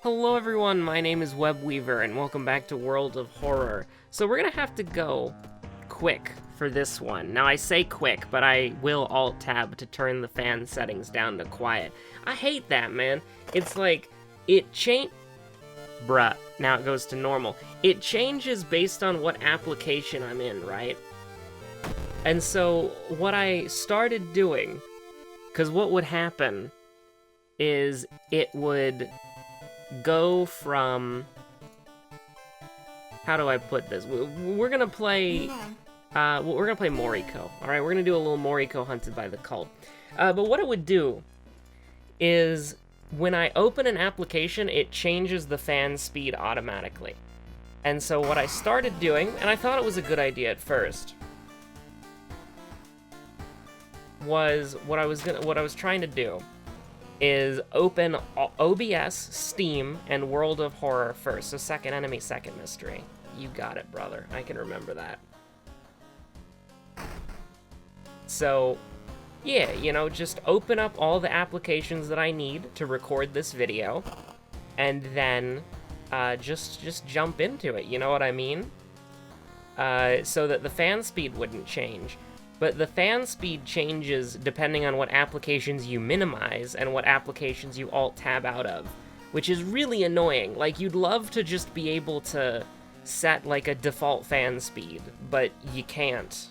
Hello everyone, my name is Webweaver, and welcome back to World of Horror. So we're gonna have to go quick for this one. Now I say quick, but I will Alt-Tab to turn the fan settings down to quiet. I hate that, man. It's like, Bruh, now it goes to normal. It changes based on what application I'm in, right? And so, what I started doing, because what would happen is it would go from, how do I put this? We're gonna play, we're gonna play Moriko. All right, we're gonna do a little Moriko Hunted by the Cult. But what it would do is when I open an application, it changes the fan speed automatically. And so what I started doing, and I thought it was a good idea at first, was what I was trying to do is open OBS, Steam, and World of Horror first. So second enemy, second mystery. You got it, brother. I can remember that. So, yeah, you know, just open up all the applications that I need to record this video, and then just jump into it, you know what I mean? So that the fan speed wouldn't change. But the fan speed changes depending on what applications you minimize and what applications you Alt-Tab out of, which is really annoying. Like, you'd love to just be able to set, like, a default fan speed, but you can't,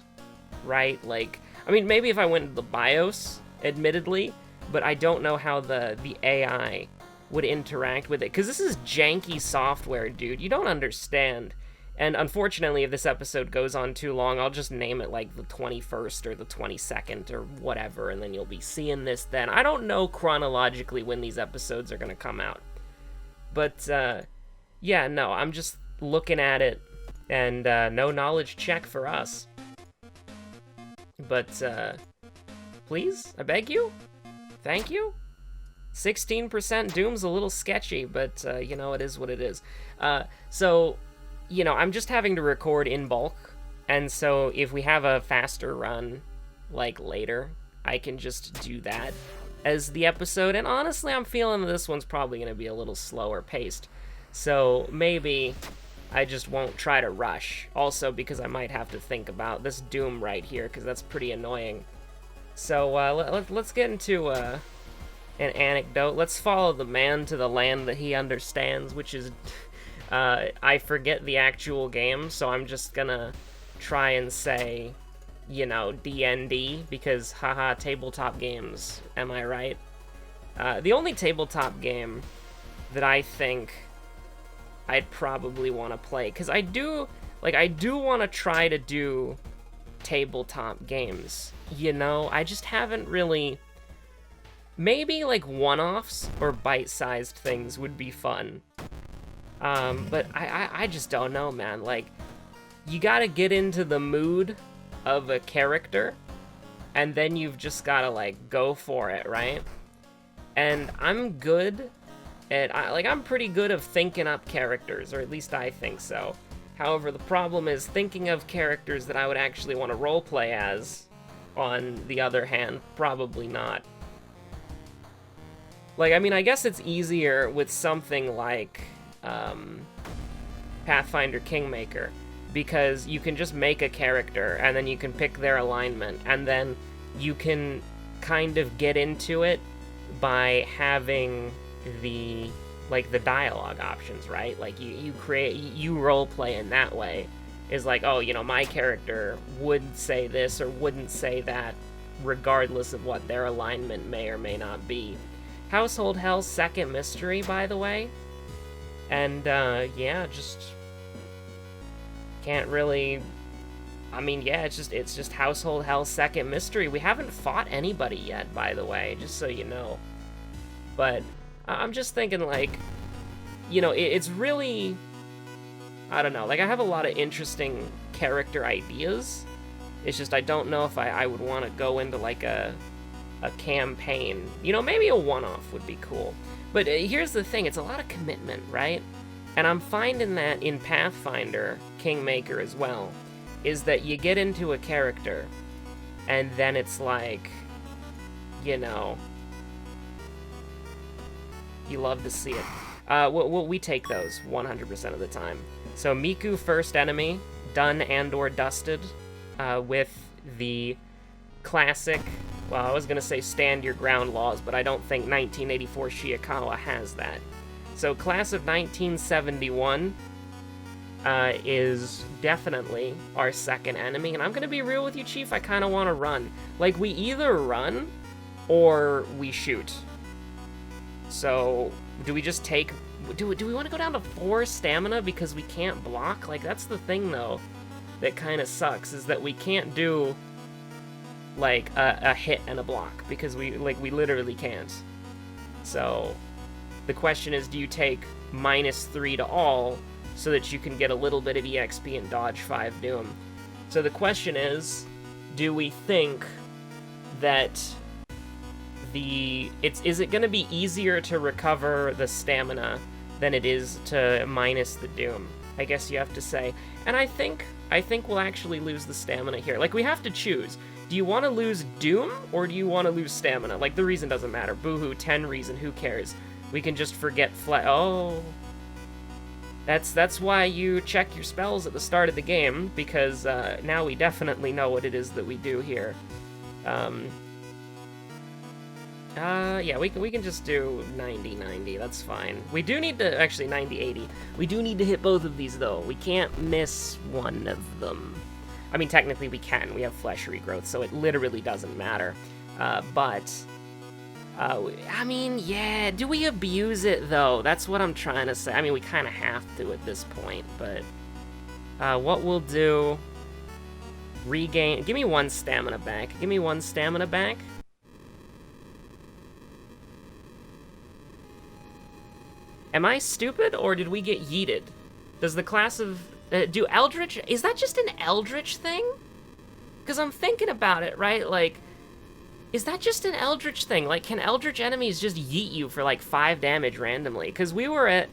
right? Like, I mean, maybe if I went to the BIOS, admittedly, but I don't know how the AI would interact with it, because this is janky software, dude. You don't understand. And unfortunately, if this episode goes on too long, I'll just name it like the 21st or the 22nd or whatever, and then you'll be seeing this then. I don't know chronologically when these episodes are going to come out. But, yeah, no, I'm just looking at it, and no knowledge check for us. But, please, I beg you? Thank you? 16% Doom's a little sketchy, but, you know, it is what it is. So, you know, I'm just having to record in bulk, and so if we have a faster run, like, later, I can just do that as the episode, and honestly, I'm feeling this one's probably going to be a little slower paced, so maybe I just won't try to rush, also because I might have to think about this Doom right here, because that's pretty annoying. So, let's get into, an anecdote. Let's follow the man to the land that he understands, which is... I forget the actual game, so I'm just gonna try and say, you know, DND, because haha, tabletop games, am I right? The only tabletop game that I think I'd probably want to play, because I do want to try to do tabletop games, you know? I just haven't really... Maybe, like, one-offs or bite-sized things would be fun. But I just don't know, man. Like, you gotta get into the mood of a character, and then you've just gotta, like, go for it, right? And I'm good at, I'm pretty good at thinking up characters, or at least I think so. However, the problem is thinking of characters that I would actually want to roleplay as, on the other hand, probably not. Like, I mean, I guess it's easier with something like... Pathfinder Kingmaker, because you can just make a character and then you can pick their alignment, and then you can kind of get into it by having the dialogue options, right? Like you role play in that way, is like, oh, you know, my character would say this or wouldn't say that regardless of what their alignment may or may not be. Household Hell's second mystery, by the way. And, yeah, just can't really, I mean, yeah, it's just Household Hell's second mystery. We haven't fought anybody yet, by the way, just so you know. But I'm just thinking, like, you know, it's really, I don't know, like, I have a lot of interesting character ideas. It's just I don't know if I would want to go into, like, a campaign. You know, maybe a one-off would be cool. But here's the thing, it's a lot of commitment, right? And I'm finding that in Pathfinder Kingmaker as well, is that you get into a character, and then it's like, you know, you love to see it. We take those 100% of the time. So Miku first enemy, done and or dusted, with the classic, well, I was gonna say stand your ground laws, but I don't think 1984 Shiikawa has that. So class of 1971 is definitely our second enemy, and I'm gonna be real with you, Chief, I kinda wanna run. Like, we either run, or we shoot. So, do we just take... Do we want to go down to 4 stamina because we can't block? Like, that's the thing, though, that kind of sucks, is that we can't do, like, a hit and a block, because we literally can't. So, the question is, do you take -3 to all, so that you can get a little bit of EXP and dodge 5 Doom? So the question is, do we think that is it going to be easier to recover the stamina than it is to minus the Doom? I guess you have to say. And I think we'll actually lose the stamina here. Like, we have to choose. Do you want to lose Doom, or do you want to lose stamina? Like, the reason doesn't matter. Boohoo, 10 reason, who cares? We can just forget oh. That's why you check your spells at the start of the game, because now we definitely know what it is that we do here. Yeah, we can just do 90-90, that's fine. We do need to, actually 90-80. We do need to hit both of these, though. We can't miss one of them. I mean, technically we can. We have flesh regrowth, so it literally doesn't matter. I mean, yeah, do we abuse it, though? That's what I'm trying to say. I mean, we kind of have to at this point, but what we'll do... Regain... Give me 1 stamina back. Give me 1 stamina back. Am I stupid, or did we get yeeted? Does the class of... do Eldritch... Is that just an Eldritch thing? Because I'm thinking about it, right? Like, is that just an Eldritch thing? Like, can Eldritch enemies just yeet you for, like, 5 damage randomly? Because we were at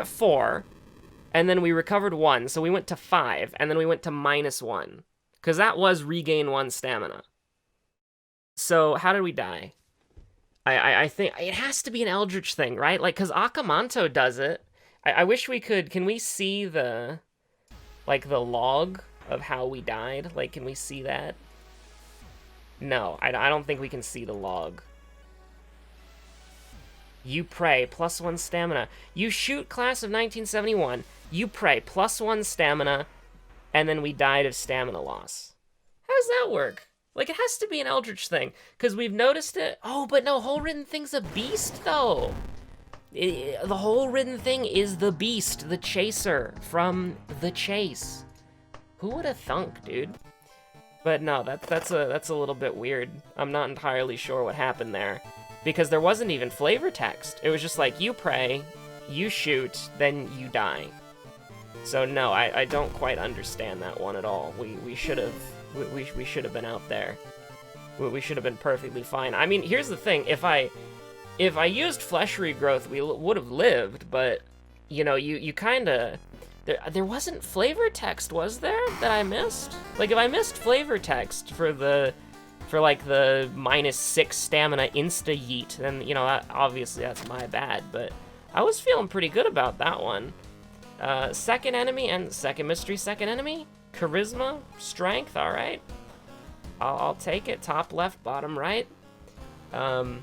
4, and then we recovered 1, so we went to 5, and then we went to -1. Because that was regain 1 stamina. So, how did we die? I think it has to be an Eldritch thing, right? Like, because Akamanto does it. I wish we could... Can we see the... Like, the log of how we died? Like, can we see that? No, I don't think we can see the log. You pray, +1 stamina. You shoot, class of 1971. You pray, +1 stamina, and then we died of stamina loss. How does that work? Like, it has to be an Eldritch thing, because we've noticed it. Oh, but no, Whole Ridden Thing's a beast, though. The Whole Ridden Thing is the beast, the chaser from The Chase. Who would have thunk, dude? But no, that's a little bit weird. I'm not entirely sure what happened there, because there wasn't even flavor text. It was just like, you pray, you shoot, then you die. So no, I don't quite understand that one at all. We should have been out there. We should have been perfectly fine. I mean, here's the thing: if I used flesh regrowth, we would have lived. But you know, you kind of... There wasn't flavor text, was there, that I missed? Like, if I missed flavor text for like the -6 stamina insta-yeet, then, you know, obviously that's my bad, but I was feeling pretty good about that one. Second enemy and second mystery, second enemy. Charisma, strength, alright. I'll take it. Top left, bottom right. But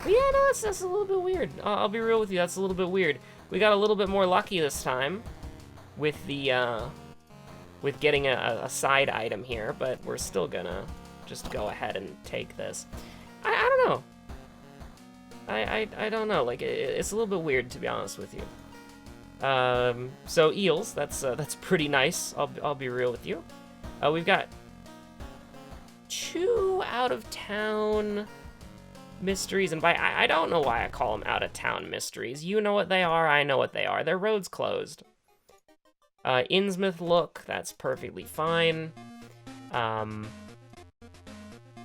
yeah, no, that's a little bit weird. I'll be real with you, that's a little bit weird. We got a little bit more lucky this time with the with getting a side item here, but we're still gonna just go ahead and take this. I don't know. I don't know. Like, it's a little bit weird, to be honest with you. So eels, that's pretty nice. I'll be real with you. We've got 2 out of town mysteries, and I don't know why I call them out of town mysteries. You know what they are. I know what they are. Their road's closed. Innsmouth look, that's perfectly fine.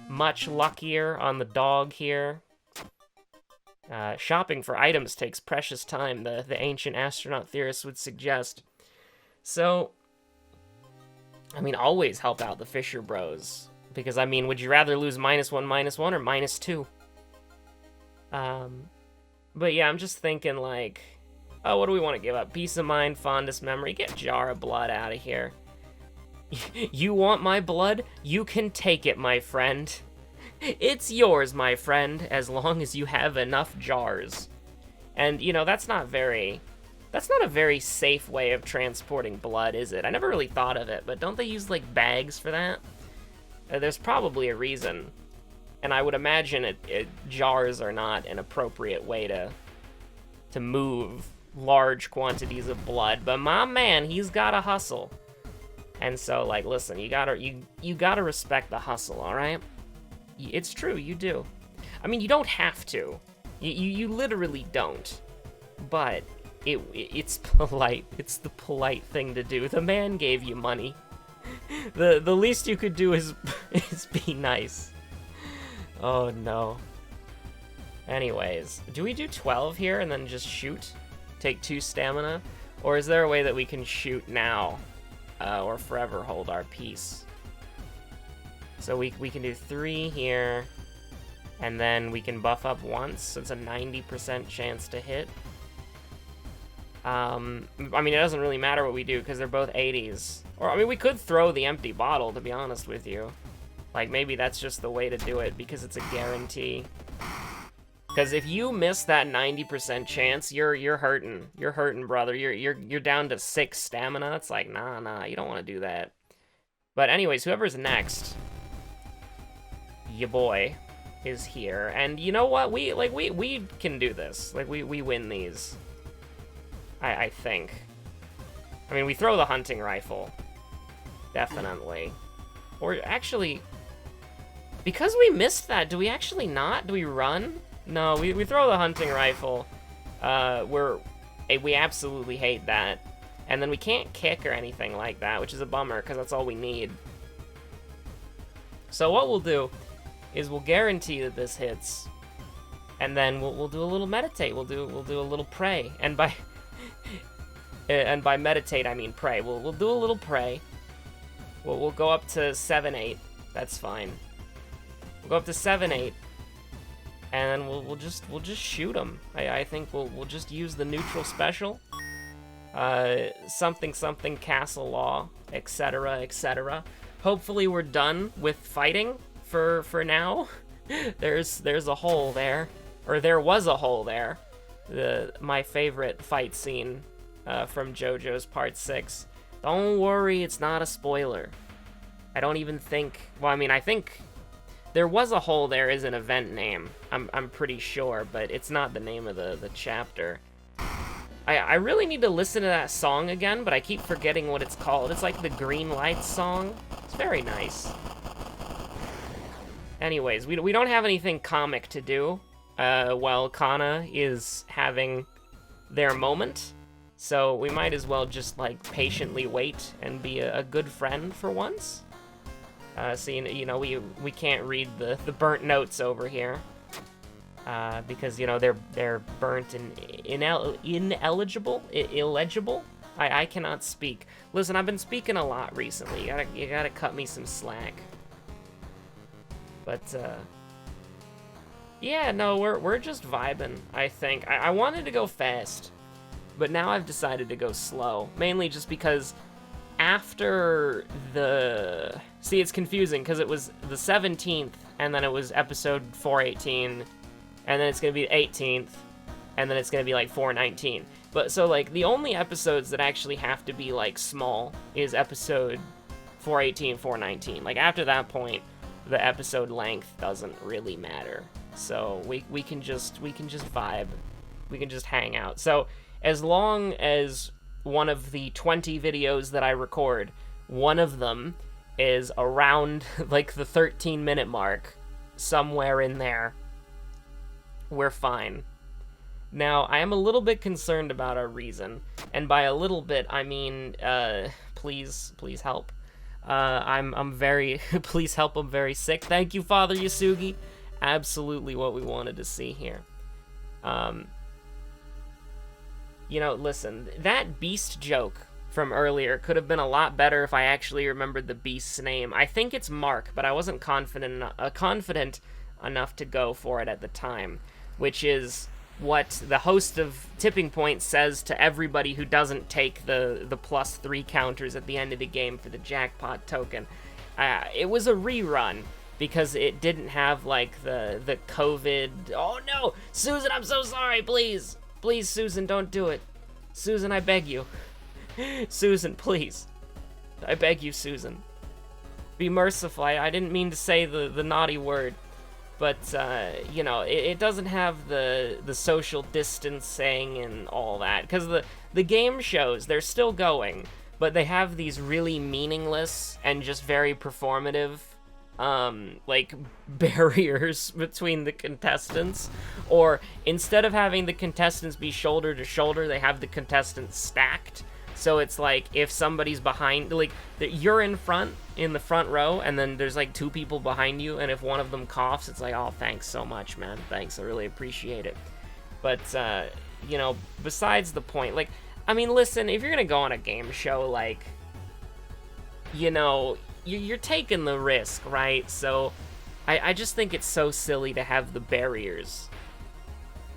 Much luckier on the dog here. Shopping for items takes precious time, the ancient astronaut theorists would suggest. So, I mean, always help out the Fisher Bros. Because, I mean, would you rather lose -1, -1, or -2? But yeah, I'm just thinking like, oh, what do we want to give up? Peace of mind, fondest memory. Get Jar of Blood out of here. You want my blood? You can take it, my friend. It's yours, my friend, as long as you have enough jars. And, you know, that's not a very safe way of transporting blood, is it? I never really thought of it, but don't they use, like, bags for that? There's probably a reason. And I would imagine jars are not an appropriate way to move large quantities of blood. But my man, he's gotta hustle. And so, like, listen, you gotta respect the hustle, all right? It's true, you do. I mean, you don't have to. You literally don't. But it's polite. It's the polite thing to do. The man gave you money. The least you could do is be nice. Oh no. Anyways, do we do 12 here and then just shoot? Take 2 stamina? Or is there a way that we can shoot now? Or forever hold our peace? So we can do 3 here, and then we can buff up once, so it's a 90% chance to hit. I mean, it doesn't really matter what we do, because they're both 80s. Or, I mean, we could throw the empty bottle, to be honest with you. Like, maybe that's just the way to do it, because it's a guarantee. Because if you miss that 90% chance, you're hurting. You're hurting, brother. You're down to 6 stamina. It's like, nah, you don't want to do that. But anyways, whoever's next, ya boy, is here. And you know what? We can do this. Like, we win these. I think. I mean, we throw the hunting rifle. Definitely. Or actually, because we missed that, do we actually not? Do we run? No, we throw the hunting rifle. We absolutely hate that. And then we can't kick or anything like that, which is a bummer, because that's all we need. So what we'll do is we'll guarantee that this hits, and then we'll do a little meditate. We'll do a little pray, and by meditate I mean pray. We'll do a little pray. We'll go up to 7-8. That's fine. We'll go up to 7-8. And then we'll just shoot them. I think we'll just use the neutral special. Something castle law, etc., etc. Hopefully we're done with fighting for now. There's a hole there, or there was a hole there. My favorite fight scene from JoJo's Part 6. Don't worry, it's not a spoiler. I don't even think. Well, I mean, I think. There was a hole there is an event name, I'm pretty sure, but it's not the name of the chapter. I really need to listen to that song again, but I keep forgetting what it's called. It's like the Green Lights song. It's very nice. Anyways, we don't have anything comic to do while Kana is having their moment, so we might as well just, like, patiently wait and be a good friend for once. So, you know, we can't read the burnt notes over here. Because, you know, they're burnt and illegible. I cannot speak. Listen, I've been speaking a lot recently. You gotta cut me some slack. But, yeah, no, we're just vibing, I think. I wanted to go fast, but now I've decided to go slow. Mainly just because after the... See, it's confusing, because it was the 17th, and then it was episode 418, and then it's going to be the 18th, and then it's going to be, like, 419. But, so, like, the only episodes that actually have to be, like, small is episode 418, 419. Like, after that point, the episode length doesn't really matter. So, we can just vibe. We can just hang out. So, as long as one of the 20 videos that I record, one of them is around, like, the 13-minute mark, somewhere in there, we're fine. Now, I am a little bit concerned about our reason, and by a little bit, I mean, please help. I'm very, please help, I'm very sick. Thank you, Father Yasugi. Absolutely what we wanted to see here. You know, listen, that beast joke from earlier could have been a lot better if I actually remembered the beast's name. I think it's Mark, but I wasn't confident enough to go for it at the time, which is what the host of Tipping Point says to everybody who doesn't take the +3 counters at the end of the game for the jackpot token. It was a rerun because it didn't have like the COVID. Oh no, Susan, I'm so sorry. Please, Susan, don't do it. Susan, I beg you. Susan, please. I beg you, Susan. Be merciful. I didn't mean to say the naughty word. But, you know, it doesn't have the social distancing and all that. Because the game shows, they're still going. But they have these really meaningless and just very performative, like, barriers between the contestants. Or instead of having the contestants be shoulder to shoulder, they have the contestants stacked. So it's like, if somebody's behind, like, you're in the front row, and then there's like 2 people behind you, and if one of them coughs, it's like, oh, thanks so much, man. Thanks, I really appreciate it. But, you know, besides the point, like, I mean, listen, if you're gonna go on a game show, like, you know, you're taking the risk, right? So, I just think it's so silly to have the barriers.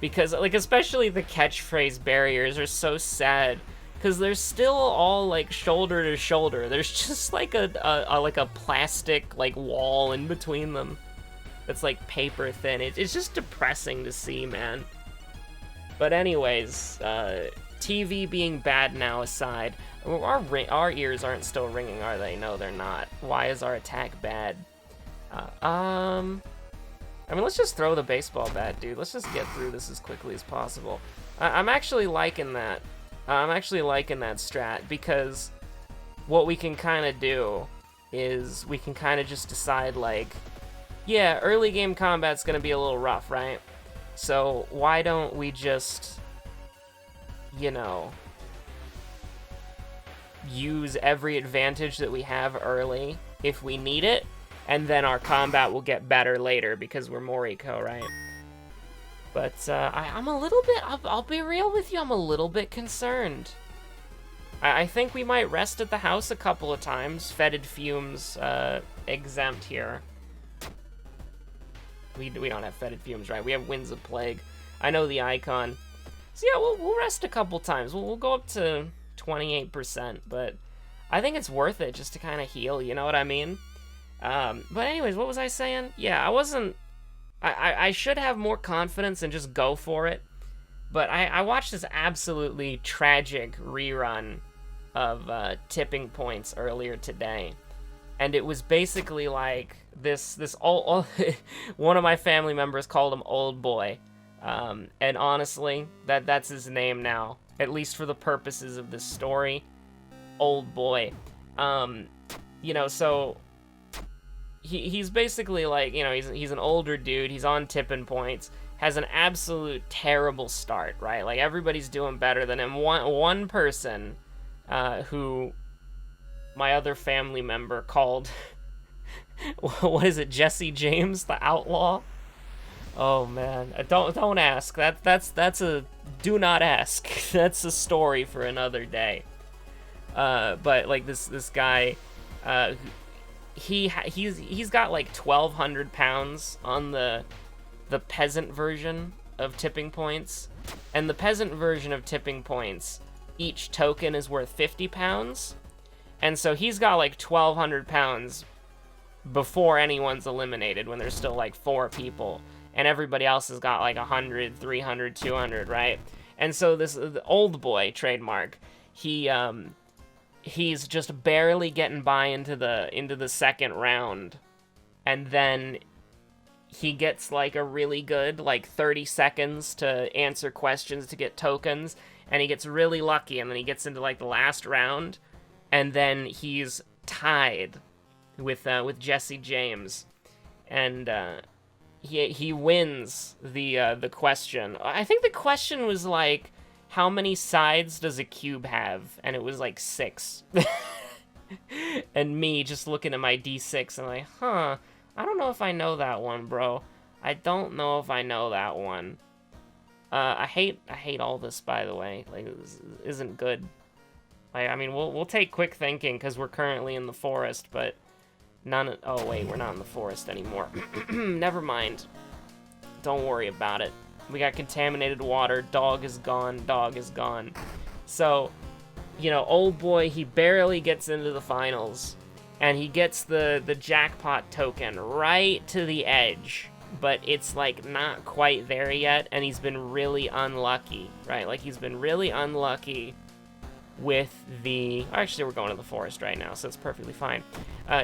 Because, like, especially the catchphrase barriers are so sad. Because they're still all, like, shoulder to shoulder. There's just, like, a plastic, like, wall in between them. That's, like, paper thin. It's just depressing to see, man. But anyways, TV being bad now aside, our ears aren't still ringing, are they? No, they're not. Why is our attack bad? I mean, let's just throw the baseball bat, dude. Let's just get through this as quickly as possible. I'm actually liking that. I'm actually liking that strat, because what we can kind of do is we can kind of just decide, like, yeah, early game combat's going to be a little rough, right? So why don't we just, you know, use every advantage that we have early if we need it, and then our combat will get better later because we're more eco, right? But I'm a little bit, I'll be real with you, I'm a little bit concerned. I think we might rest at the house a couple of times. Fetid fumes exempt here. We don't have fetid fumes, right? We have winds of plague. I know the icon. So yeah, we'll rest a couple times. We'll go up to 28%, but I think it's worth it just to kind of heal, you know what I mean? But anyways, what was I saying? Yeah, I should have more confidence and just go for it. But I watched this absolutely tragic rerun of Tipping Points earlier today. And it was basically like this old one of my family members called him Old Boy. And honestly, that's his name now, at least for the purposes of this story. Old Boy. You know, so he's basically like, you know, he's an older dude, he's on Tipping Points, has an absolute terrible start, right? Like, everybody's doing better than him. One person, who my other family member called, what is it, Jesse James, the Outlaw? Oh man, don't ask. That's a do not ask. That's a story for another day. But like this guy, he's got like 1,200 pounds on the peasant version of Tipping Points, and the peasant version of Tipping Points, each token is worth 50 pounds, and so he's got like 1,200 pounds before anyone's eliminated, when there's still like 4 people, and everybody else has got like 100, 300, 200, right? And so the Old Boy trademark, he's just barely getting by into the second round, and then he gets like a really good like 30 seconds to answer questions to get tokens, and he gets really lucky, and then he gets into like the last round, and then he's tied with Jesse James, and he wins the question. I think the question was like, how many sides does a cube have? And it was like 6. And me just looking at my D6 and like, huh, I don't know if I know that one, bro. I don't know if I know that one. I hate all this, by the way. Like, this isn't good. Like, I mean, we'll take quick thinking because we're currently in the forest, but oh wait, we're not in the forest anymore. Never mind. Don't worry about it. We got contaminated water. Dog is gone. Dog is gone. So, you know, old boy, he barely gets into the finals. And he gets the jackpot token right to the edge. But it's, like, not quite there yet. And he's been really unlucky, right? Like, he's been really unlucky with the... Actually, we're going to the forest right now, so it's perfectly fine.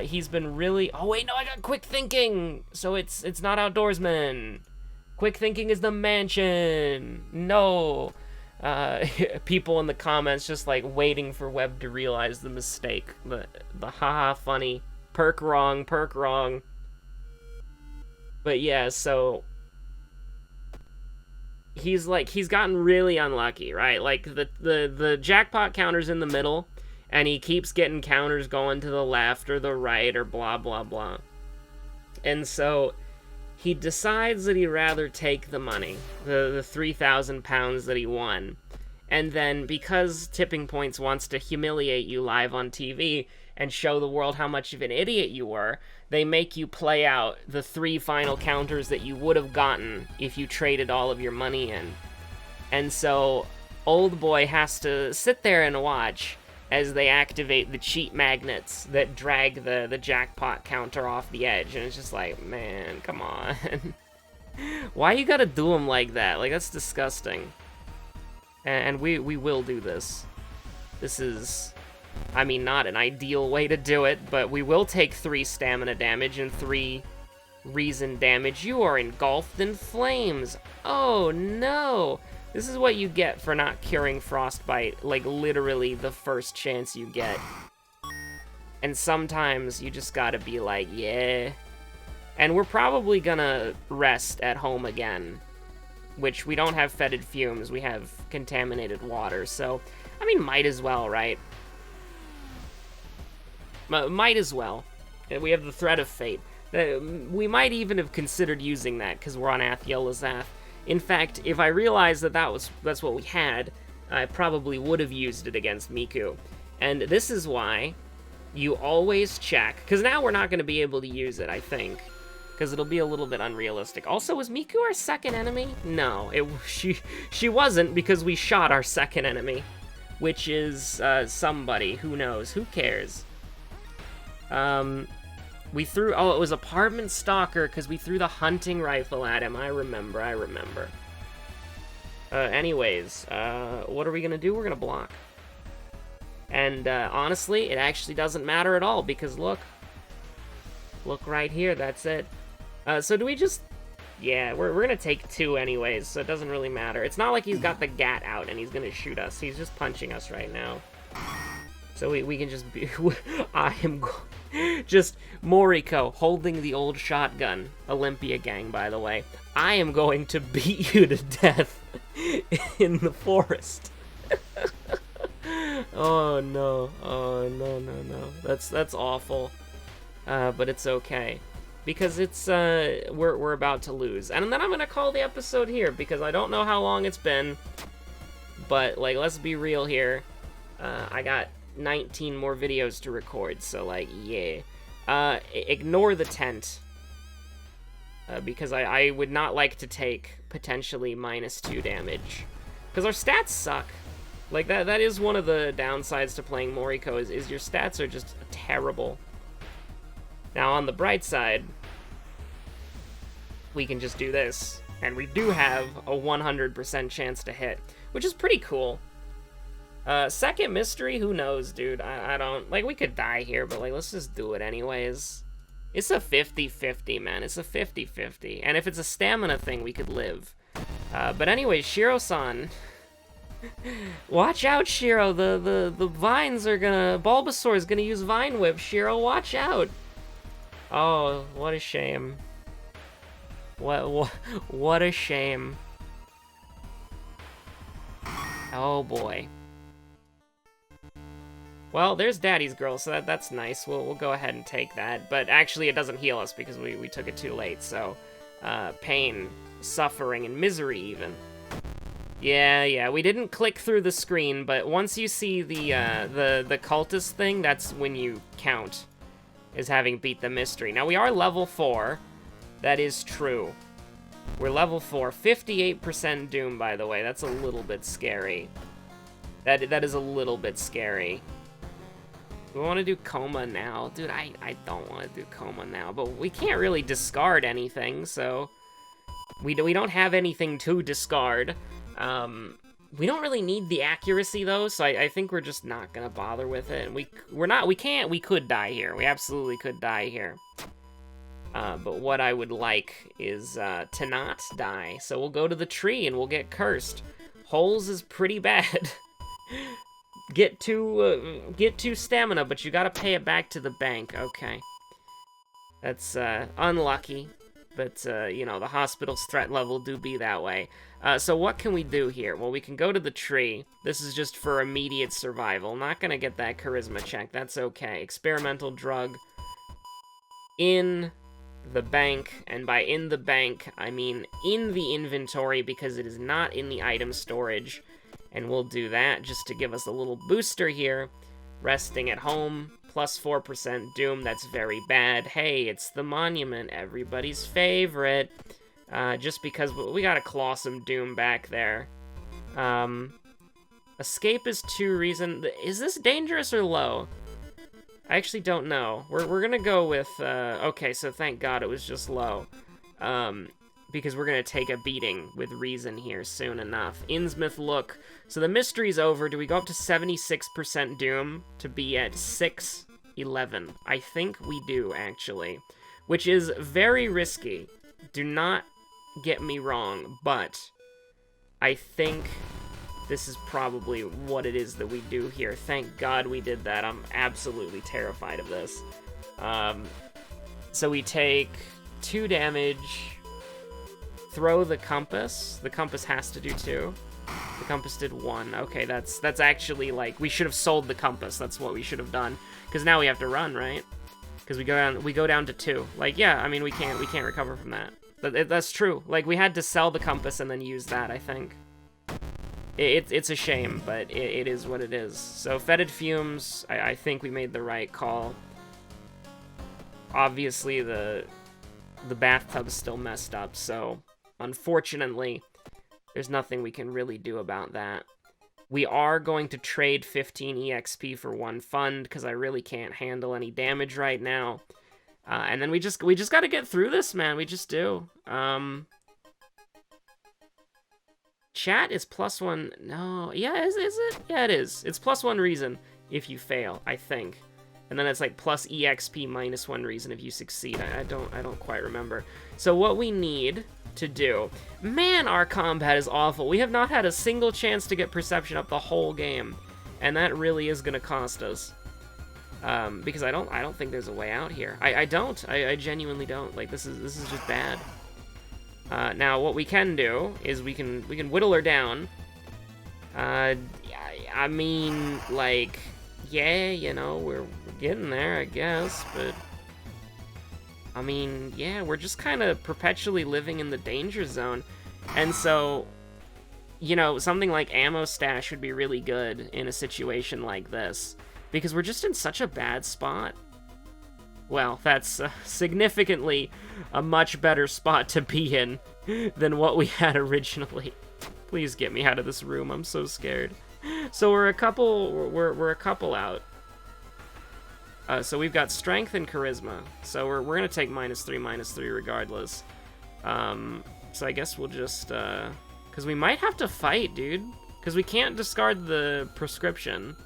He's been really... Oh, wait, no, I got quick thinking! So it's not outdoorsman. Quick thinking is the mansion. No. People in the comments just, like, waiting for Web to realize the mistake. The haha funny. Perk wrong, perk wrong. But yeah, so... He's gotten really unlucky, right? Like, the jackpot counter's in the middle, and he keeps getting counters going to the left or the right or blah, blah, blah. And so he decides that he'd rather take the money, the 3,000 pounds that he won. And then, because Tipping Points wants to humiliate you live on TV and show the world how much of an idiot you were, they make you play out the 3 final counters that you would have gotten if you traded all of your money in. And so, old boy has to sit there and watch as they activate the cheat magnets that drag the jackpot counter off the edge. And it's just like, man, come on. Why you gotta do them like that? Like, that's disgusting. And we will do this. This is... I mean, not an ideal way to do it, but we will take 3 stamina damage and 3 reason damage. You are engulfed in flames. Oh, no. This is what you get for not curing frostbite, like, literally the first chance you get. And sometimes you just gotta be like, yeah. And we're probably gonna rest at home again, which we don't have fetid fumes. We have contaminated water, so, I mean, might as well, right? Might as well. We have the Thread of Fate. We might even have considered using that, because we're on Athiel Lazath. In fact, if I realized that that's what we had, I probably would have used it against Miku. And this is why you always check, because now we're not going to be able to use it, I think, because it'll be a little bit unrealistic. Also, was Miku our second enemy? No, she wasn't, because we shot our second enemy, which is somebody. Who knows? Who cares? We threw, oh, it was Apartment Stalker, because we threw the hunting rifle at him. I remember. Anyways, what are we gonna do? We're gonna block. And, honestly, it actually doesn't matter at all, because look right here, that's it. So do we just, yeah, we're gonna take 2 anyways, so it doesn't really matter. It's not like he's got the gat out and he's gonna shoot us. He's just punching us right now. So we can just be... I am... just Moriko holding the old shotgun. Olympia gang, by the way. I am going to beat you to death in the forest. Oh, no. Oh, no. That's awful. But it's okay. Because it's, we're about to lose. And then I'm gonna call the episode here, because I don't know how long it's been. But, like, let's be real here. I got 19 more videos to record, so, like, yeah. Ignore the tent. Because I would not like to take potentially -2 damage. Because our stats suck. Like, that is one of the downsides to playing Moriko, is your stats are just terrible. Now, on the bright side, we can just do this. And we do have a 100% chance to hit, which is pretty cool. Second mystery, who knows, dude? I don't... Like, we could die here, but, like, let's just do it anyways. It's a 50-50, man. It's a 50-50. And if it's a stamina thing, we could live. But anyway, Shiro-san. Watch out, Shiro. The vines are gonna... Bulbasaur is gonna use Vine Whip. Shiro, watch out. Oh, what a shame. What a shame. Oh, boy. Well, there's Daddy's Girl, so that's nice. We'll go ahead and take that. But actually, it doesn't heal us because we took it too late, so... pain, suffering, and misery, even. Yeah, we didn't click through the screen, but once you see the cultist thing, that's when you count as having beat the mystery. Now, we are level 4. That is true. We're level 4. 58% Doom, by the way. That's a little bit scary. That is a little bit scary. Do we want to do Coma now? Dude, I don't want to do Coma now. But we can't really discard anything, so... We don't have anything to discard. We don't really need the accuracy, though, so I think we're just not gonna bother with it. We could die here. We absolutely could die here. But what I would like is to not die. So we'll go to the tree and we'll get cursed. Holes is pretty bad. Get two stamina, but you gotta pay it back to the bank. Okay. That's unlucky. But, you know, the hospital's threat level do be that way. So what can we do here? Well, we can go to the tree. This is just for immediate survival. Not gonna get that charisma check. That's okay. Experimental drug. In the bank. And by in the bank, I mean in the inventory because it is not in the item storage. And we'll do that just to give us a little booster here. Resting at home. Plus 4% Doom, that's very bad. Hey, it's the monument, everybody's favorite. Just because we gotta claw some Doom back there. Escape is 2 reason. Is this dangerous or low? I actually don't know. We're gonna go with, okay, so thank God it was just low. Because we're gonna take a beating with reason here soon enough. Innsmouth look. So the mystery's over. Do we go up to 76% Doom to be at 611? I think we do, actually. Which is very risky. Do not get me wrong, but I think this is probably what it is that we do here. Thank God we did that. I'm absolutely terrified of this. So we take 2 damage... Throw the compass. The compass has to do 2. The compass did 1. Okay, that's actually, like, we should have sold the compass. That's what we should have done. Because now we have to run, right? Because we go down to 2. Like, yeah, I mean, we can't recover from that. That's true. Like, we had to sell the compass and then use that, I think. It's a shame, but it is what it is. So, fetid fumes, I think we made the right call. Obviously, the bathtub's still messed up, so... Unfortunately, there's nothing we can really do about that. We are going to trade 15 EXP for 1 fund, because I really can't handle any damage right now. And then we just gotta get through this, man. We just do. Chat is +1. No, yeah, is it? Yeah, it is. It's +1 reason if you fail, I think. And then it's like plus EXP -1 reason if you succeed. I don't quite remember. So what we need to do... Man, our combat is awful. We have not had a single chance to get perception up the whole game. And that really is gonna cost us. Because I don't think there's a way out here. I genuinely don't. Like, this is just bad. Now, what we can do is we can whittle her down. I mean, like, yeah, you know, we're getting there, I guess, but... I mean, yeah, we're just kind of perpetually living in the danger zone. And so, you know, something like ammo stash would be really good in a situation like this. Because we're just in such a bad spot. Well, that's significantly a much better spot to be in than what we had originally. Please get me out of this room, I'm so scared. So we're a couple out. So we've got strength and charisma. So we're gonna take -3 regardless. So I guess we'll just because we might have to fight, dude. Because we can't discard the prescription.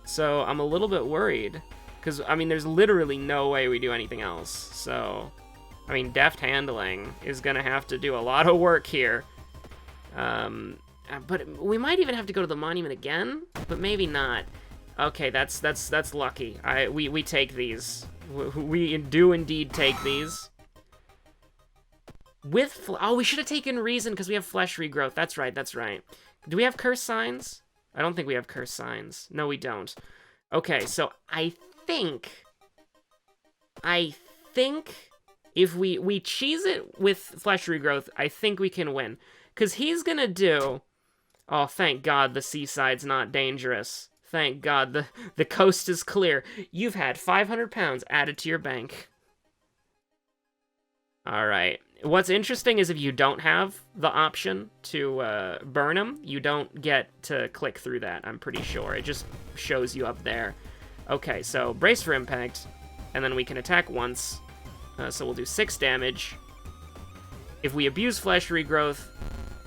So I'm a little bit worried. Because I mean, there's literally no way we do anything else. So I mean, deft handling is gonna have to do a lot of work here. But we might even have to go to the monument again, but maybe not. Okay, that's lucky. We take these. We do indeed take these. With we should have taken reason because we have flesh regrowth. That's right. Do we have curse signs? I don't think we have curse signs. No, we don't. Okay, so I think if we cheese it with flesh regrowth, I think we can win. Because he's gonna do... Oh, thank God the seaside's not dangerous. Thank God the coast is clear. You've had 500 pounds added to your bank. All right. What's interesting is if you don't have the option to burn them, you don't get to click through that, I'm pretty sure. It just shows you up there. Okay, so brace for impact, and then we can attack once. So we'll do 6 damage. If we abuse flesh regrowth,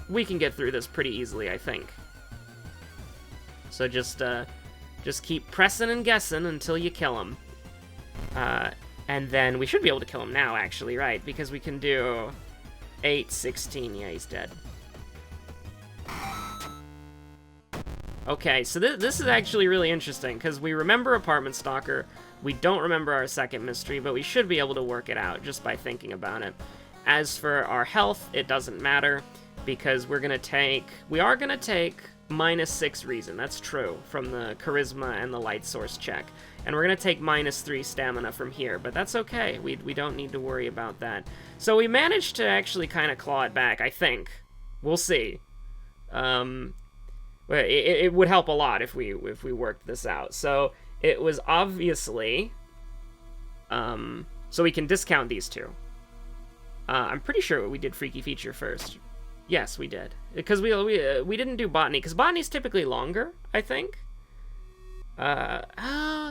we can get through this pretty easily, I think. So just keep pressing and guessing until you kill him. And then we should be able to kill him now, actually, right? Because we can do 8, 16. Yeah, he's dead. Okay, so this is actually really interesting, because we remember Apartment Stalker. We don't remember our second mystery, but we should be able to work it out just by thinking about it. As for our health, it doesn't matter, because we are going to take -6 reason, that's true, from the charisma and the light source check. And we're going to take -3 stamina from here, but that's okay. We don't need to worry about that. So we managed to actually kind of claw it back, I think. We'll see. It would help a lot if we worked this out. So it was obviously... so we can discount these two. I'm pretty sure we did Freaky Feature first. Yes, we did. Because we didn't do Botany, because Botany's typically longer, I think.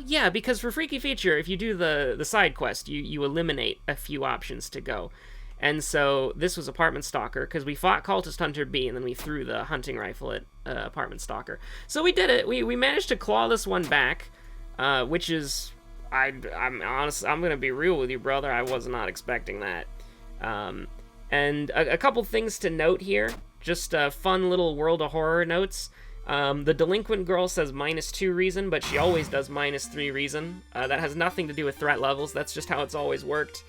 Yeah, because for Freaky Feature, if you do the side quest, you eliminate a few options to go. And so this was Apartment Stalker, because we fought Cultist Hunter B, and then we threw the hunting rifle at Apartment Stalker. So we did it. We managed to claw this one back, which is... I'm honest. I'm going to be real with you, brother. I was not expecting that. And a couple things to note here. Just fun little World of Horror notes. The delinquent girl says -2 reason, but she always does -3 reason. That has nothing to do with threat levels. That's just how it's always worked.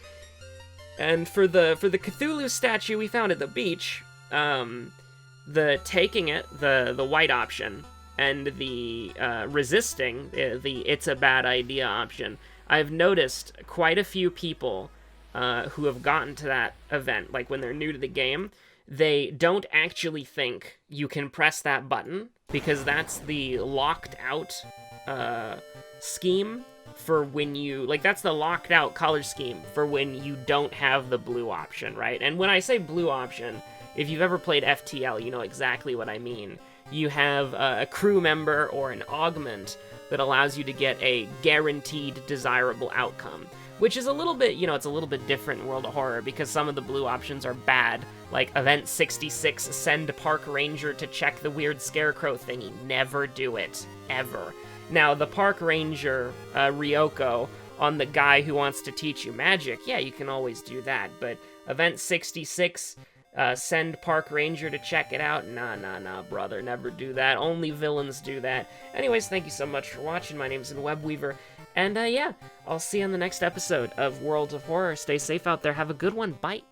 And for the Cthulhu statue we found at the beach, the taking it, the white option, and the resisting, the it's a bad idea option, I've noticed quite a few people who have gotten to that event, like when they're new to the game, they don't actually think you can press that button, because that's the locked out scheme for when you, like, that's the locked out color scheme for when you don't have the blue option, right? And when I say blue option, if you've ever played FTL, you know exactly what I mean. You have a crew member or an augment that allows you to get a guaranteed desirable outcome, which is a little bit, you know, it's a little bit different in World of Horror, because some of the blue options are bad, like Event 66, send Park Ranger to check the weird scarecrow thingy. Never do it, ever. Now, the Park Ranger, Ryoko, on the guy who wants to teach you magic, yeah, you can always do that, but Event 66, send Park Ranger to check it out? Nah, brother, never do that. Only villains do that. Anyways, thank you so much for watching. My name's Webweaver, and yeah, I'll see you on the next episode of World of Horror. Stay safe out there. Have a good one. Bye.